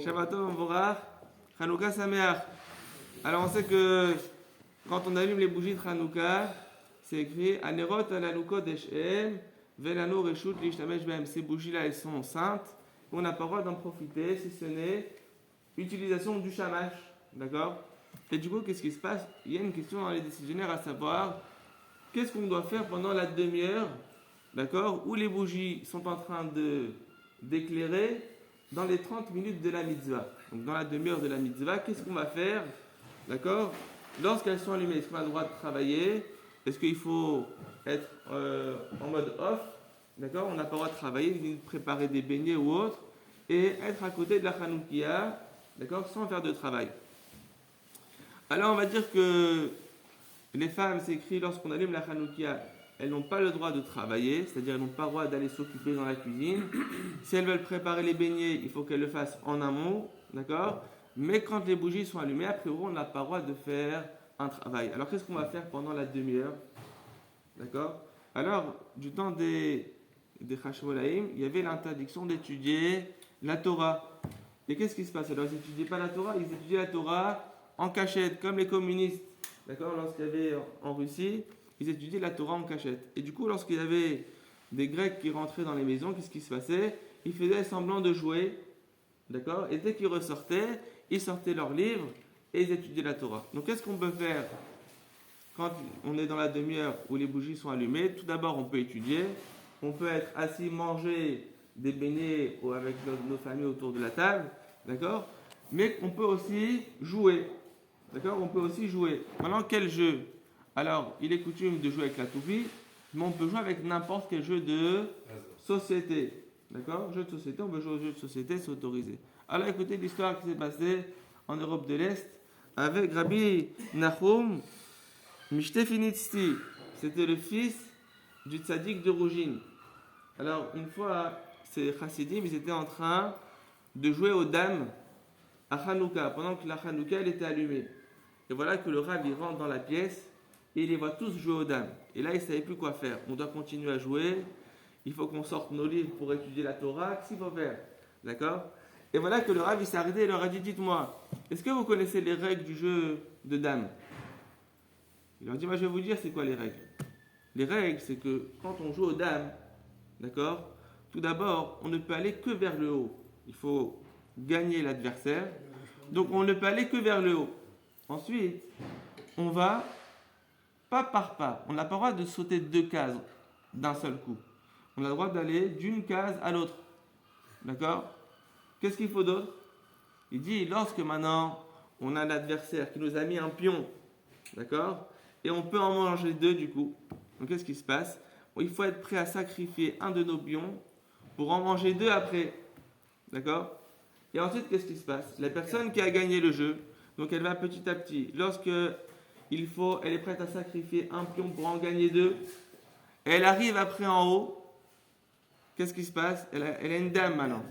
Shabbat Morach, Hanouka Sameach. Alors on sait que quand on allume les bougies de Hanouka, c'est écrit Anerot alaluko deshem velano reshut lishtamesh behem. Ces bougies-là, elles sont saintes. On n'a pas le droit d'en profiter si ce n'est utilisation du shamash. D'accord? Et du coup, qu'est-ce qui se passe? Il y a une question dans les décisionnaires à savoir qu'est-ce qu'on doit faire pendant la demi-heure, d'accord, où les bougies sont en train d'éclairer dans les 30 minutes de la mitzvah. Donc dans la demi-heure de la mitzvah, qu'est-ce qu'on va faire, d'accord, lorsqu'elles sont allumées? Est-ce qu'on a le droit de travailler? Est-ce qu'il faut être en mode off? D'accord, on n'a pas le droit de travailler, de préparer des beignets ou autre, et être à côté de la Hanoukia, d'accord, sans faire de travail. Alors on va dire que les femmes, c'est écrit, lorsqu'on allume la Hanoukia, elles n'ont pas le droit de travailler, c'est-à-dire elles n'ont pas le droit d'aller s'occuper dans la cuisine. Si elles veulent préparer les beignets, il faut qu'elles le fassent en amont, d'accord? Mais quand les bougies sont allumées, après on n'a pas le droit de faire un travail. Alors qu'est-ce qu'on va faire pendant la demi-heure? D'accord? Alors, du temps des Hashmolaïm, il y avait l'interdiction d'étudier la Torah. Et qu'est-ce qui se passe? Alors ils n'étudiaient pas la Torah, ils étudiaient la Torah en cachette, comme les communistes. D'accord, lorsqu'il y avait en Russie, ils étudiaient la Torah en cachette. Et du coup, lorsqu'il y avait des Grecs qui rentraient dans les maisons, qu'est-ce qui se passait? Ils faisaient semblant de jouer, d'accord? Et dès qu'ils ressortaient, ils sortaient leurs livres et ils étudiaient la Torah. Donc, qu'est-ce qu'on peut faire quand on est dans la demi-heure où les bougies sont allumées? Tout d'abord, on peut étudier, on peut être assis, manger des beignets avec nos familles autour de la table, d'accord? Mais on peut aussi jouer. D'accord? On peut aussi jouer. Maintenant, quel jeu? Alors, il est coutume de jouer avec la toupie, mais on peut jouer avec n'importe quel jeu de société. D'accord? Jeu de société, on peut jouer au jeu de société, c'est autorisé. Alors, écoutez l'histoire qui s'est passée en Europe de l'Est avec Rabbi Nahum Mishtefinitsti. C'était le fils du tzaddik de Rougine. Alors, une fois, ces chassidim, ils étaient en train de jouer aux dames à Hanouka, pendant que la Hanouka, elle était allumée. Et voilà que le Rav, il rentre dans la pièce et il les voit tous jouer aux dames. Et là, il ne savait plus quoi faire. On doit continuer à jouer. Il faut qu'on sorte nos livres pour étudier la Torah. Qu'est-ce qu'il faut faire? D'accord? Et voilà que le Rav, il s'est arrêté et leur a dit, dites-moi, est-ce que vous connaissez les règles du jeu de dames? Il leur dit, moi je vais vous dire c'est quoi les règles. Les règles, c'est que quand on joue aux dames, d'accord, tout d'abord, on ne peut aller que vers le haut. Il faut gagner l'adversaire. Donc on ne peut aller que vers le haut. Ensuite, on va pas par pas. On n'a pas le droit de sauter 2 cases d'un seul coup. On a le droit d'aller d'une case à l'autre. D'accord? Qu'est-ce qu'il faut d'autre? Il dit, lorsque maintenant on a l'adversaire qui nous a mis un pion, d'accord? Et on peut en manger 2 du coup. Donc qu'est-ce qui se passe? Bon, il faut être prêt à sacrifier un de nos pions pour en manger 2 après. D'accord? Et ensuite, qu'est-ce qui se passe? La personne qui a gagné le jeu, donc elle va petit à petit. Lorsque elle est prête à sacrifier un pion pour en gagner 2. Elle arrive après en haut. Qu'est-ce qui se passe? Elle a une dame maintenant.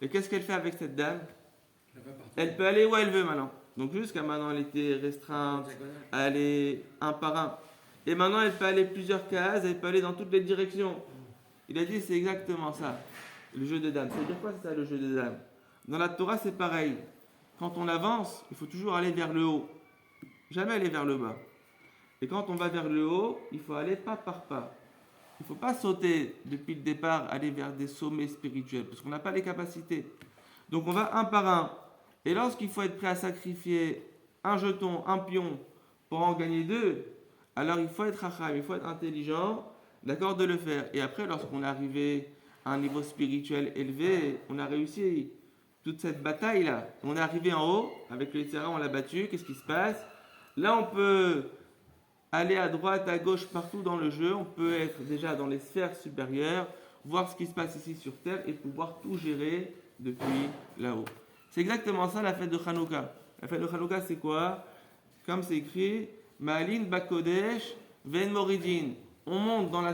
Et qu'est-ce qu'elle fait avec cette dame? Elle peut aller où elle veut maintenant. Donc jusqu'à maintenant, elle était restreinte à aller un par un. Et maintenant, elle peut aller plusieurs cases. Elle peut aller dans toutes les directions. Il a dit, c'est exactement ça, le jeu de dames. Ça veut dire quoi, c'est ça, le jeu de dames? Dans la Torah, c'est pareil. Quand on avance, il faut toujours aller vers le haut. Jamais aller vers le bas. Et quand on va vers le haut, il faut aller pas par pas. Il ne faut pas sauter depuis le départ, aller vers des sommets spirituels, parce qu'on n'a pas les capacités. Donc on va un par un. Et lorsqu'il faut être prêt à sacrifier un jeton, un pion, pour en gagner 2, alors il faut être racham, il faut être intelligent, d'accord, de le faire. Et après, lorsqu'on est arrivé à un niveau spirituel élevé, on a réussi toute cette bataille-là. On est arrivé en haut, avec le Yitzhara, on l'a battu, qu'est-ce qui se passe? Là, on peut aller à droite, à gauche, partout dans le jeu. On peut être déjà dans les sphères supérieures, voir ce qui se passe ici sur Terre et pouvoir tout gérer depuis là-haut. C'est exactement ça la fête de Hanouka. La fête de Hanouka, c'est quoi? Comme c'est écrit, Ma'alin Bakodesh Ven Moridin. On monte dans la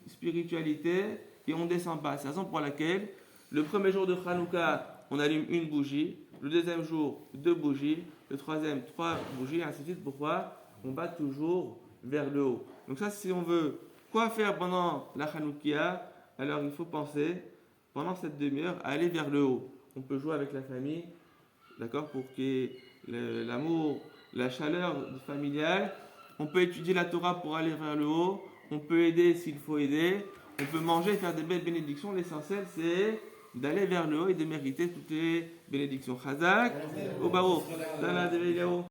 spiritualité et on ne descend pas. C'est la raison pour laquelle le premier jour de Hanouka, on allume une bougie. Le deuxième jour, 2 bougies. Le troisième, 3 bougies, et ainsi de suite. Pourquoi? On va toujours vers le haut. Donc ça, si on veut quoi faire pendant la Hanoukia, alors il faut penser, pendant cette demi-heure, à aller vers le haut. On peut jouer avec la famille, d'accord, pour qu'il y ait l'amour, la chaleur familiale. On peut étudier la Torah pour aller vers le haut. On peut aider s'il faut aider. On peut manger et faire des belles bénédictions. L'essentiel, c'est d'aller vers le haut et de mériter toutes les bénédictions. Chazak, au Baruch,